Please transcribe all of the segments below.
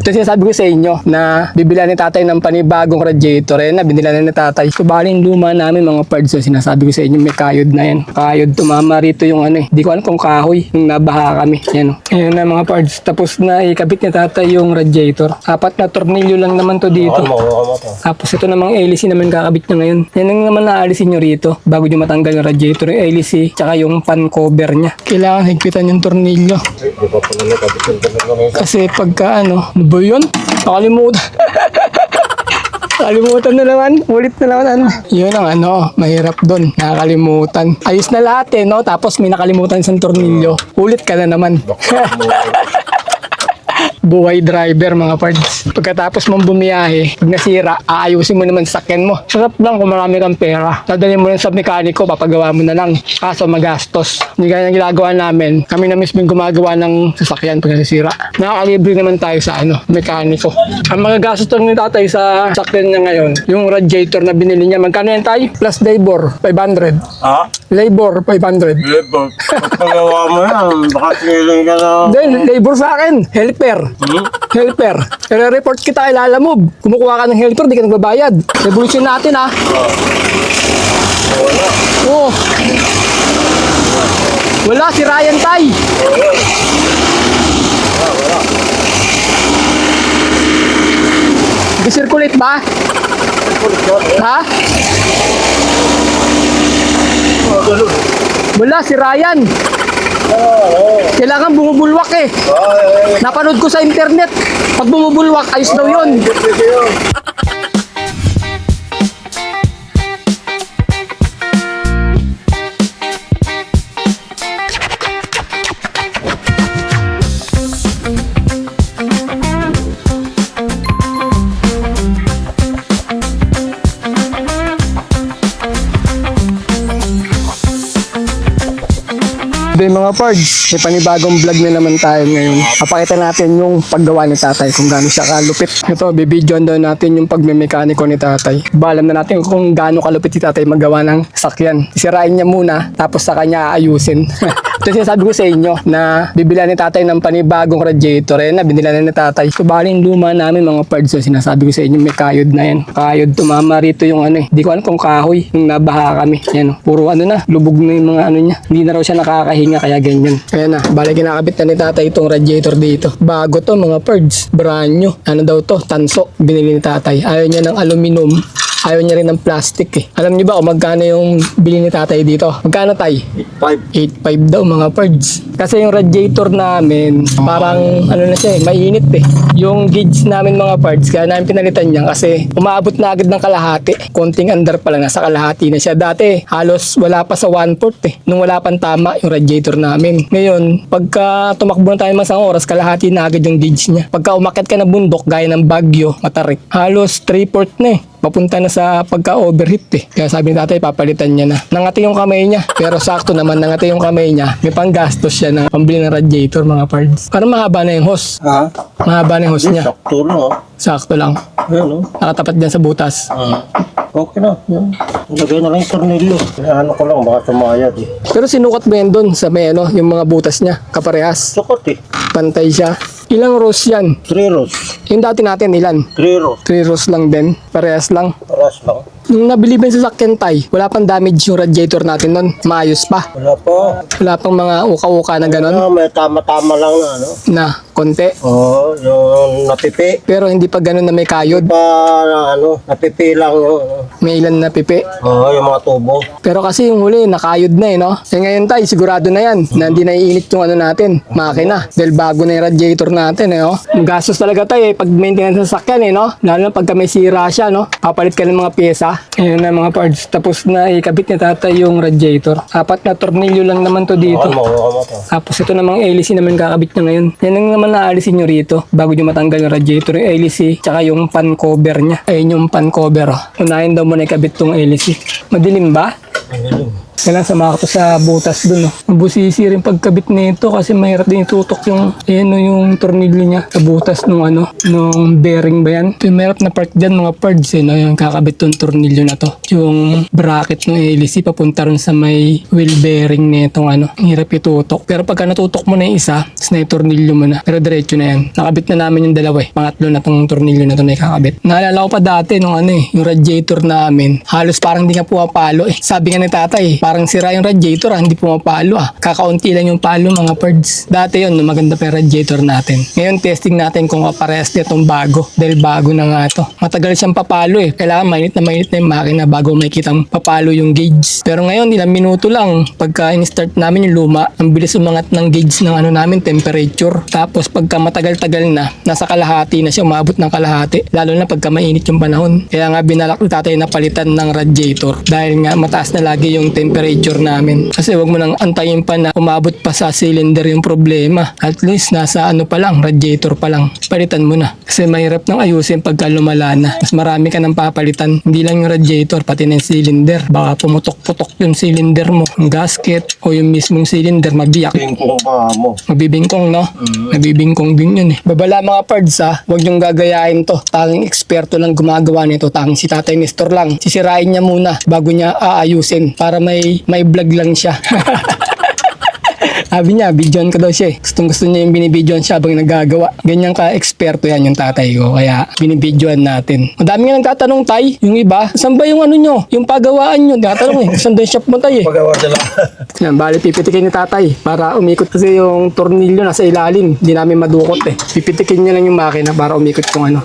Ito sinasabi ko sa inyo na bibila ni tatay ng panibagong radiator. Ayan na, binila na ni tatay. So bali yung luma namin mga parts. So sinasabi ko sa inyo may kayod na yan. Kayod, tumama rito yung ano eh. Di ko alam kung kahoy. Yung nabaha kami. Yan o. Ayan na mga parts. Tapos na ikabit ni tatay yung radiator. 4 na tornilyo lang naman to dito. Tapos ito namang hélice naman kakabit niya ngayon. Yan ang naman naalisin nyo rito bago nyo matanggal yung radiator. Yung hélice tsaka yung pan cover niya. Kailangan higpitan yung tornilyo. Kasi pagka ano ba yun? Nakalimutan. Nakalimutan na naman. Ulit na naman ano. Yun ang ano, mahirap doon. Nakakalimutan. Ayos na lahat eh, no? Tapos may nakalimutan sa tornilyo. Ulit ka na naman. Buhay driver mga parts. Pagkatapos mong bumiyahe, pag nasira, aayusin mo naman sa sakyan mo. Sarap lang kung marami kang pera. Dadalhin mo lang sa mekaniko, papagawa mo na lang. Kaso magastos. Hindi ganyan ginagawa namin. Kami na mismo yung gumagawa ng sasakyan pag nasira. Nakakalibre naman tayo sa ano, mekaniko. Ang magagastos lang ni tatay sa sasakyan niya ngayon, yung radiator na binili niya. Magkano yan tayo? Plus labor, 500. Ha? Labor, 500. Labor. Pagawa mo yan. Baka siling ka na. Then, labor sa akin. Helper. Helper. I-report kita kay Lalamove. Kumukuha ka ng helper, di ka nagbabayad. Revolution natin ha. Oo. Wala, si Ryan Tay. Nag-circulate ba? Ha? Wala, si Ryan. Kailangan bumubulwak eh. Napanood ko sa internet. Pag bumubulwak, ayos daw yun. Then mga pards, may panibagong vlog na naman tayo ngayon. Papakita natin yung paggawa ni tatay kung gaano siya kalupit. Ito, bibidyoan daw natin yung pagmemekaniko ni tatay. Alam na natin kung gaano kalupit si tatay magawa ng sakyan. Sirain niya muna, tapos sa kanya aayusin. Ito sinasabi ko sa inyo na bibila ni tatay ng panibagong radiator. Ayan na, binila na ni tatay. So bali yung luma namin mga pards. So sinasabi ko sa inyo may kayod na yan. Kayod, tumama rito yung ano eh. Di ko alam kung kahoy. Yung nabaha kami. Yan, puro ano na, lubog na yung mga ano niya. Hindi na raw siya nakakahinga kaya ganyan. Ayan na, bali kinakabit na ni tatay itong radiator dito. Bago to mga pards. Brand new. Ano daw to? Tanso. Binili ni tatay. Ayaw niya ng aluminum. Ayaw niya rin ng plastic eh. Alam niyo ba kung magkano yung bili ni tatay dito? Magkano tay? 8.5 daw mga pards. Kasi yung radiator namin, parang ano na siya eh, mainit eh. Yung gauge namin mga pards, kaya namin pinalitan niya kasi umaabot na agad ng kalahati. Konting under pa lang, nasa kalahati na siya. Dati halos wala pa sa 1/4 eh. Nung wala pang tama yung radiator namin. Ngayon, pagka tumakbo na tayo ng isang oras, kalahati na agad yung gauge niya. Pagka umakyat ka na bundok, gaya ng Baguio, Matarik, halos 3/4 na eh. Papunta na sa pagka-overheat eh. Kaya sabi ni tatay, papalitan niya na. Nangati yung kamay niya. Pero sakto naman, nangati yung kamay niya. May panggastos siya na pambili ng radiator, mga pards. Parang mahaba na yung hose. Ha? Mahaba na yung hose niya. Sakto lang. Sakto lang. Ayan o. Nakatapat dyan sa butas. Okay na. Yan. Lagay na lang yung tornilyo. Ano ko lang, baka tumayad eh. Pero sinukat mo yan doon sa may ano, yung mga butas niya. Kaparehas. Sukot eh. Pantay siya. Ilang rows yan? 3 rows. Yung dati natin, ilan? 3 rows. 3 rows lang din. Parehas lang. Paras lang. Nung nabili ba sa sakyan tay, wala pang damage yung radiator natin nun. Maayos pa. Wala pa. Wala pang mga uka-uka na ganon. May tama-tama lang na ano. Na konti. Oo, yung napipi. Pero hindi pa ganon na may kayod. Pa ano, napipi lang yung ano. May ilan na pipi. Oo, yung mga tubo. Pero kasi yung huli, nakayod na eh, no? Eh ngayon tay, sigurado na yan. Na hindi naiinit yung ano natin, makina. Dahil bago na yung radiator natin eh, no? Yung gastos talaga tay eh, pag maintenance sa sakyan eh, no? Lalo na pagka may sira siya, no? Papalit ka ng mga pyesa. Ayun na mga parts. Tapos na ikabit ni tatay yung radiator. 4 na tornilyo lang naman to dito. Tapos ito namang hélice naman kakabit niya ngayon. Yan ang naman naalisin nyo rito bago nyo matanggal yung radiator. Yung hélice, tsaka yung pan cover niya. Ayun yung pan cover. Oh. Unahin daw muna ikabit tong hélice. Madilim ba? Madilim. Kailangan sama ko to sa butas dun. Oh. Mabusisi rin pagkabit nito kasi mahirap din itutok yung, yung tornilyo niya sa butas nung nung bearing ba yan. Ito yung mahirap na part dyan mga parts yung kakabit tong tornilyo na to. Yung bracket ng hélice papunta rin sa may wheel bearing nitong hirap itutok. Pero pagka natutok mo na yung isa, tapos na yung tornilyo mo na. Pero diretso na yan. Nakabit na namin yung dalawa Pangatlo na tong tornilyo na to na ikakabit. Naalala ko pa dati nung yung radiator namin. Halos parang hindi nga pumapalo Sabi nga ni tatay, parang sira yung radiator hindi pumapalo Kakaunti lang yung palo mga parts. Dati yun, maganda pa yung radiator natin. Ngayon testing natin kung kaparehas niya itong bago. Dahil bago na nga to. Matagal siyang papalo Kailangan mainit na yung makina bago makikitang papalo yung gauge. Pero ngayon, ilang minuto lang. Pagka in-start namin yung luma, ang bilis umangat ng gauge ng namin, temperature. Tapos pagka matagal-tagal na, nasa kalahati na siya, umabot ng kalahati. Lalo na pagka mainit yung panahon. Kaya nga binalak ni tatay na palitan ng radiator. Dahil nga mataas na lagi yung temperature namin. Kasi wag mo nang antayin pa na umabot pa sa cylinder yung problema. At least nasa pa lang, radiator pa lang. Palitan mo na. Kasi mahirap nang ayusin pagka lumala na. Mas marami ka nang papalitan. Hindi lang yung radiator, pati na yung cylinder. Baka pumutok-putok yung cylinder mo. Yung gasket o yung mismong cylinder mabiyak. Bingkong pa mo. Mabibingkong, no? Nabibingkong din yun Babala mga parts huwag yung gagayahin to. Tanging eksperto lang gumagawa nito. Tanging si Tatay Nestor lang. Sisirain niya muna bago niya aayusin para may vlog lang siya. Sabi niya, videoan ko daw siya Gusto niya yung binibidyoan siya habang nagagawa. Ganyan ka-eksperto yan yung tatay ko. Kaya binibidyoan natin. Madami nga nagtatanong, Tay, yung iba, saan ba yung nyo? Yung pagawaan nyo? Nagtatanong saan doon shop mo, Tay Pagawa sila. Yan, bali pipitikin ni tatay para umikot kasi yung tornilyo nasa ilalim. Hindi namin madukot Pipitikin niya lang yung makina para umikot yung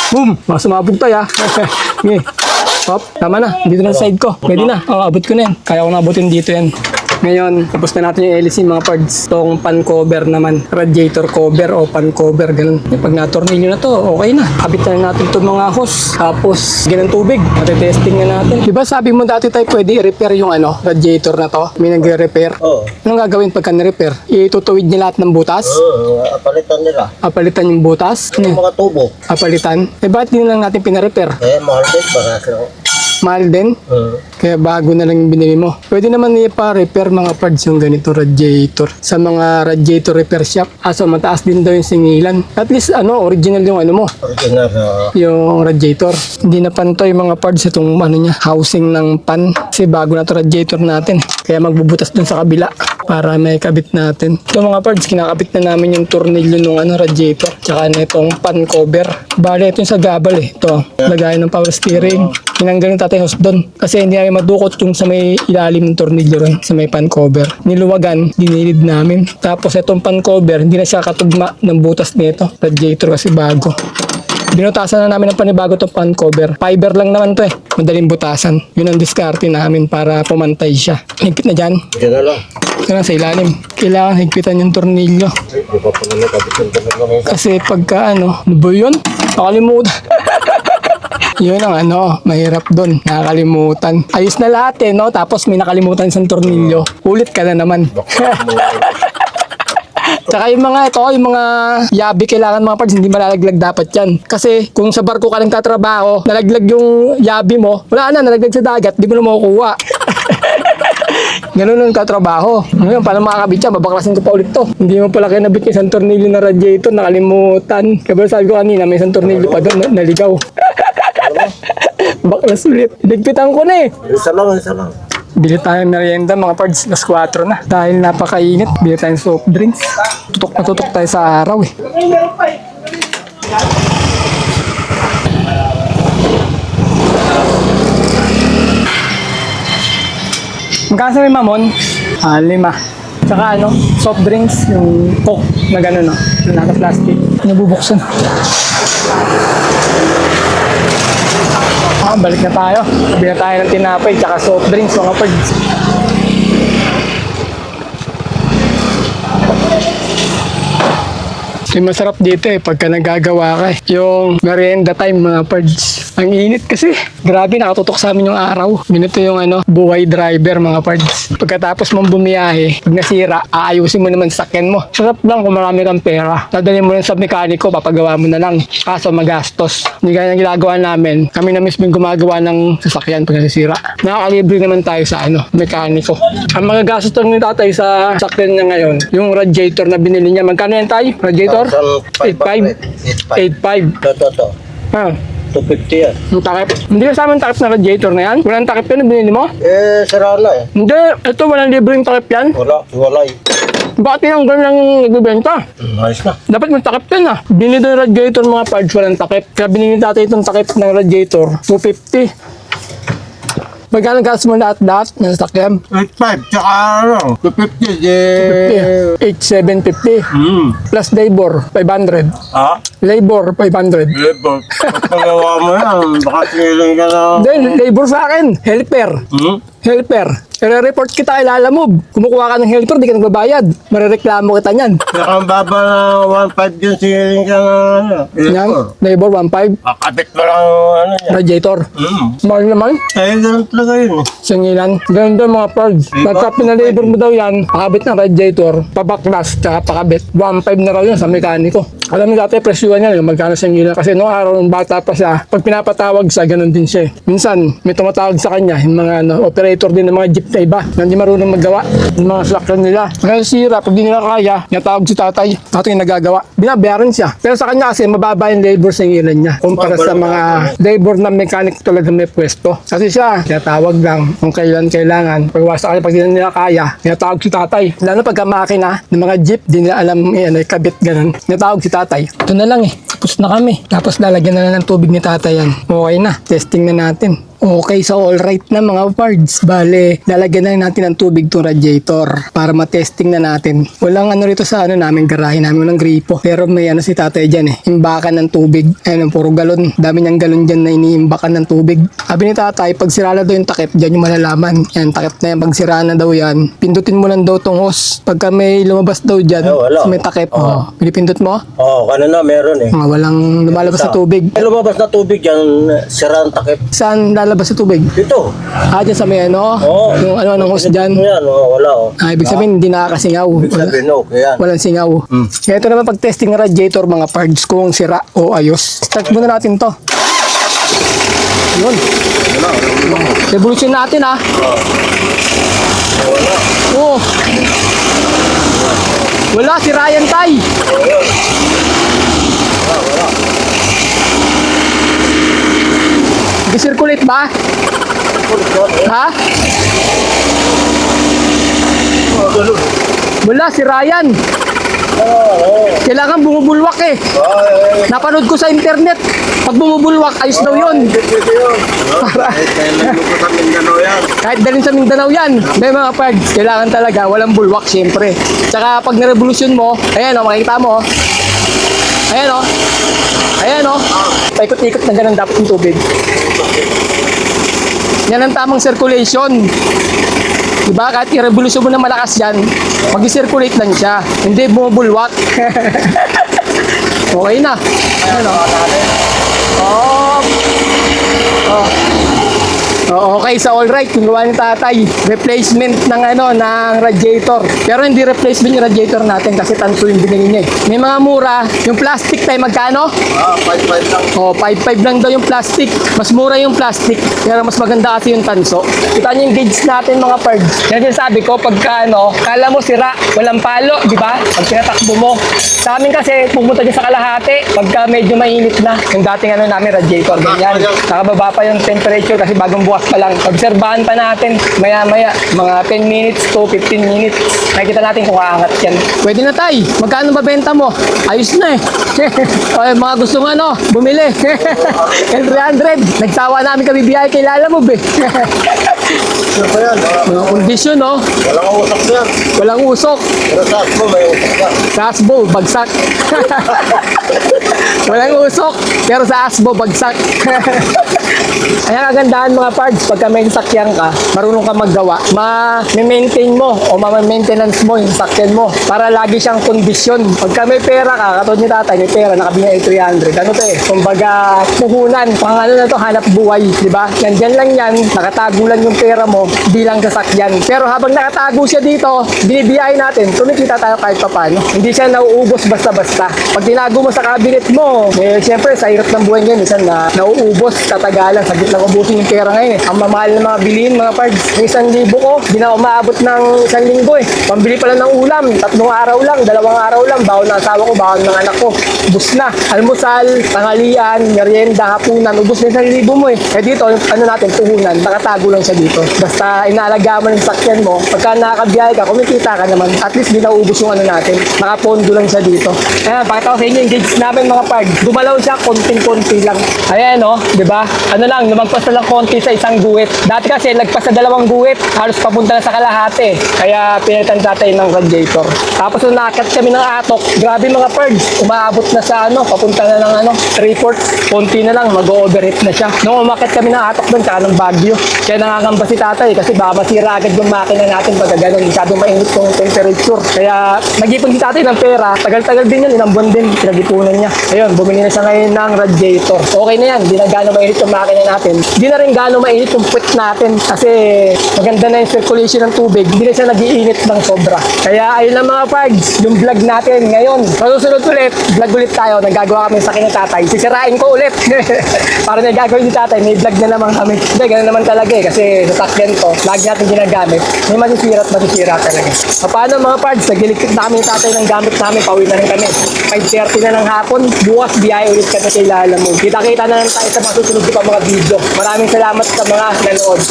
Boom! Sumabog tayo Okay. Hop, tama na. Dito na sa side ko. Pwede na. Abot ko na yan. Kaya ko na abutin dito yan. Ngayon, tapos na natin yung hélice mga parts. Itong pan cover naman. Radiator cover o pan cover. Ganun. Pag na-tornilyo na to, okay na. Kabit na natin itong mga hose. Tapos, ganun tubig. Matitesting na natin. Diba sabi mo dati tayo pwede i-repair yung radiator na to? May nagre-repair. Oo. Anong gagawin pagka na-repair? Itutuwid niya lahat ng butas? Palitan nila. Apalitan yung butas? Yung mga tubo. Apalitan? Bakit din lang natin pina-repair? Mahal din. Baka Mahal din? Kaya bago na lang yung binili mo. Pwede naman ipa-repair mga parts yung ganito radiator sa mga radiator repair shop. So mataas din daw yung singilan. At least original yung mo. original Yung radiator. Hindi na pantoy mga parts itong niya, housing ng pan. Kasi bago na to radiator natin. Kaya magbubutas dun sa kabila para may kabit natin. Ito mga parts, kinakabit na namin yung tornilyo ng radiator. Tsaka na itong pan cover. Bale, ito yung sa gabal Ito, lagayan ng power steering. Tinanggal yung tatay host doon. Kasi hindi namin madukot yung sa may ilalim ng tornilyo rin, sa may pan cover. Niluwagan, dinilid namin. Tapos itong pan cover, hindi na siya katugma ng butas nito. Radiator kasi bago. Binutasan na namin ng panibago itong pan cover. Fiber lang naman to Madaling butasan. Yun ang diskarte namin para pumantay siya. Higpit na dyan. Diyan na lang. Ito na sa ilalim. Kailangan higpitan yung tornilyo. Di ba pala nakabitin pa naman Kasi pagka ano ba yun? Nakalimutan. Yun ang mahirap doon. Nakakalimutan. Ayos na lahat no? Tapos may nakalimutan sa tornilyo. Ulit ka na naman. Tsaka yung mga yabi kailangan mga parts, hindi malalaglag dapat yan. Kasi kung sa barko ka lang tatrabaho, nalaglag yung yabi mo, wala na, nalaglag sa dagat, di mo na makukuha. Ganun ang katrabaho. Ngayon, paano makakabit siya? Babaklasin ko pa ulit to. Hindi mo pala kinabit yung isang tornilyo na radiator, nakalimutan. Kaya sabi ko kanina, may isang tornilyo pa doon, naligaw. Baklas ulit. Ligpitan ko na Isa lang. Bili tayo ng merienda mga pards, las 4 na. Dahil napakainit, bili tayong soft drinks. Tutok na tutok tayo sa araw Magkano sa may mamon? 5. Tsaka soft drinks, yung coke na gano'n yung naka-plastic. Nabubuksan. Balik na tayo. Sabi na tayo ng tinapay tsaka soft drinks mga pards. Yung masarap dito pagka nagagawa ka yung merienda time mga pards. Ang init kasi. Grabe, nakatutok sa amin yung araw. Ganito yung buhay driver mga pards. Pagkatapos mong bumiyahe, pag nasira, aayusin mo naman sa sakyan mo. Sarap lang kung marami kang pera. Dadalhin mo lang sa mekaniko, papagawa mo na lang. Kaso magastos. Hindi kaya yung ginagawa namin. Kami na mismo yung gumagawa ng sasakyan pag nasisira. Nakakalibre naman tayo sa mekaniko. Ang magagastos lang ni tatay sa sakyan niya ngayon, yung radiator na binili niya. Magkano yan tayo? Radiator? 8.5. 8.5. Ito. Ah, 250 yan. yung takip. Hindi kasama yung takip na radiator na yan? Walang takip yan na binili mo? Sira na eh. Hindi, ito walang libreng takip yan. Wala eh. Bakit tinanggal lang nagbibenta? Ayos na. Dapat may takip yan ah. Binili yung radiator mga parts, walang takip. Kaya binili tatay itong takip ng radiator, 250. Magkano gas mo lahat ng sakyan? 8.5, tsaka 250, 8,750. Plus labor, 500. Ha? Labor, 500. Labor. Pagawa mo yan, baka siniling ka na. Then, labor sa akin, helper. Helper. I-report kita kay Lalamove. Kumukuha ka ng helper, di ka nagbabayad. Marereklamo kita niyan. Kaya ang baba na 1.5 yun, siniling ka na Yan, labor 1.5. Kakabit mo lang yan. Radiator. Mahal naman. Kaya ganun talaga yun. Singilan. Ganun daw mga parts. Pagka pinalabor mo daw yan, pakabit ng radiator, pabaklas, tsaka pakabit. 1.5 na raw yun sa mekaniko. Alam mo dati, presyuhan yan, yung magkano singilan. Kasi noong araw ng bata pa siya, pag pinapatawag siya, ganun din siya. Minsan, may tumatawag sa kanya, yung mga operator din ng mga jeep na iba, na hindi marunong maggawa, yung mga sakyan nila. Kaya sira, pag di nila kaya, natawag si tatay, tatay yung nagagawa. Binabayaran siya. Pero sa kanya kasi, mababa yung labor singilan niya. Kumpara sa mga labor na mechanic talaga may pwesto. Kasi siya, tinatawag lang kung kailan kailangan. Pagwasa kanya, pag di nila kaya, tinatawag si tatay. Lalo pagka makina ng mga jeep, di nila alam kabit ganun. Tinatawag si tatay. Ito na lang tapos na kami. Tapos lalagyan na lang ng tubig ni tatay yan. Okay na. Testing na natin. Okay, so alright na mga parts. Bale, lalagyan na natin ng tubig tong radiator para matesting na natin. Walang rito sa namin, garahe namin, walang gripo. Pero may si tatay dyan imbakan ng tubig. Ayun, puro galon. Dami niyang galon dyan na iniimbakan ng tubig. Sabi ni tatay, pag sira na daw yung takip, dyan yung malalaman. Yan, takip na yan. Pag sira na daw yan, pindutin mo lang daw tong hose. Pagka may lumabas daw dyan, wala. may takip. Pinipindot mo? Kanina meron eh. Walang lumalabas sa tubig. May lumabas na tubig yan, sira ang takip. Saan lalabas sa tubig? Dito. Dyan sa may yung ng hose dyan. Yan, wala Ibig sabihin, hindi nakakasingaw. Sabihin, okay yan. Walang singaw. Kaya ito naman pag-testing ng radiator, mga parts, kung sira o ayos. Start muna natin to. Yun. Revolution natin Oo. Wala, si Ryan Tay. Nag-circulate ba? Ha? Wala, si Ryan. Kailangan bumubulwak Napanood ko sa internet. Pag bumubulwak, ayos daw yun. Para kahit dalhin sa Mindanao yan. May mga parts, kailangan talaga walang bulwak syempre. Tsaka pag na-revolution mo, ayan makikita mo. Ayan paikot-ikot na ganun dapat yung tubig. Yan ang tamang circulation. Diba? Kahit i-revolution mo na malakas yan, mag-circulate lang siya. Hindi bumubulwak. Okay na. Okay, sa alright, kinuha ni tatay. Replacement ng ng radiator. Pero hindi replacement yung radiator natin kasi tanso yung binili niya May mga mura. Yung plastic tayo magkano? 5.5 lang. 5.5 lang daw yung plastic. Mas mura yung plastic. Pero mas maganda kasi yung tanso. Kita niyo yung gauge natin mga pards. Yan yung sabi ko, pagka kala mo sira, walang palo, di ba? Pag tinatakbo mo. Sa amin kasi, pupunta dyan sa kalahati. Pagka medyo mainit na. Yung dating namin, radiator, ganyan. Nakababa pa yung temperature kasi bagong bukas pa lang. Obserbahan pa natin, maya-maya, mga 10 minutes to 15 minutes. Nakikita natin kung aangat yan. Pwede na tay. Magkano ba benta mo? Ayos na Ay, mga gusto bumili. L300. Nagsawa namin kami biyahe kay Lalamove Sure pa yan. Kondisyon Walang usok yan. Walang usok. Pero sa mo, may usok yan. Gasbo, bagsak. Walang usok, pero sa asbo, bagsak. Ayan ang kagandahan mga pards, pagka may sakyan ka, marunong ka maggawa, ma-maintain mo o ma-maintenance mo yung sakyan mo para lagi siyang kondisyon. Pagka may pera ka, katulad ni tatay, may pera, nakabili ng 300. Ano to eh? Kumbaga, puhunan, pang ano na to, hanap buhay, di ba? Nandyan lang yan, nakatago lang yung pera mo bilang sasakyan. Pero habang nakatago siya dito, binibiyahin natin, kumikita tayo kahit papano. Hindi siya nauubos basta-basta. Pag tinago mo sa cabinet mo, eh, siyempre, sa hirap ng buhay ngayon, minsan na nauubos, tatagalan, saglit lang ubusin yung pera ngayon eh. Ang mamahal ng mga bilihin, mga pards. Yung 1,000 ko, di na umaabot ng 1 linggo eh. Pambili pa lang ng ulam, 3 araw lang, 2 araw lang, bawon ng asawa ko, bawon ng anak ko. Ubus na. Almusal, tanghalian, merienda, hapunan, ubus na 1,000 mo eh. Eh dito, yung ano natin, puhunan, nakatago lang siya dito. Basta inaalaga mo ng sakyan mo, pagka nakakabiyahe ka, kumikita ka naman, at least di naubos yung ano natin. Nakapondo lang siya dito. Ayan, pakita ko sa inyo yung gauge namin mga pards. Gumalaw siya, konting-konti lang. Ayan oh, di ba? Ano lang, lumagpas na lang konti sa isang guwit. Dati kasi, lagpas sa 2 guwit, halos papunta na sa kalahati. Kaya pinalitan natin ng radiator. Tapos nung nakat kami ng atok, grabe mga pards, umaabot na sa ano, papunta na ng ano, 3/4, konti na lang, mag-overheat na siya. Nung umakit kami ng atok doon, tsaka ng Baguio. Kaya nangangamba si tatay kasi baka masira agad yung makina natin pagka ganun, masyadong mainit yung temperature. Kaya nag-ipon si tatay ng pera, tagal-tagal din yun, ilang buwan din, pinag-ipunan niya. Ayun, bumili na siya ngayon ng radiator. Okay na yan, di na gano'ng mainit yung makina natin. Di na rin gano'ng mainit yung puwet natin kasi maganda na yung circulation ng tubig, hindi na siya nag-iinit ng sobra. Kaya ayun lang mga pards, yung vlog natin ngayon. Masusunod ulit, vlog ulit tayo, nagagawa kami sa akin ng tatay. Sisirain ko ulit. Para na gagawin ni tatay, may vlog na naman kami. Hindi, gano'n naman talaga eh, kasi sa sakyan ko, lagi natin ginagamit. May masisira at masisira talaga. Paano mga pards, nagiligpit na kami ni tatay ng gamit namin, pauwi na rin kami. 5:30 na ng hapon, bukas biyahe ulit kami kay Lala mo. Kita-kita na lang tayo sa mga susunod ko pa mga video. Maraming salamat sa mga nanood.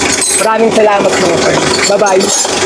Maraming salamat mga pards. Bye-bye.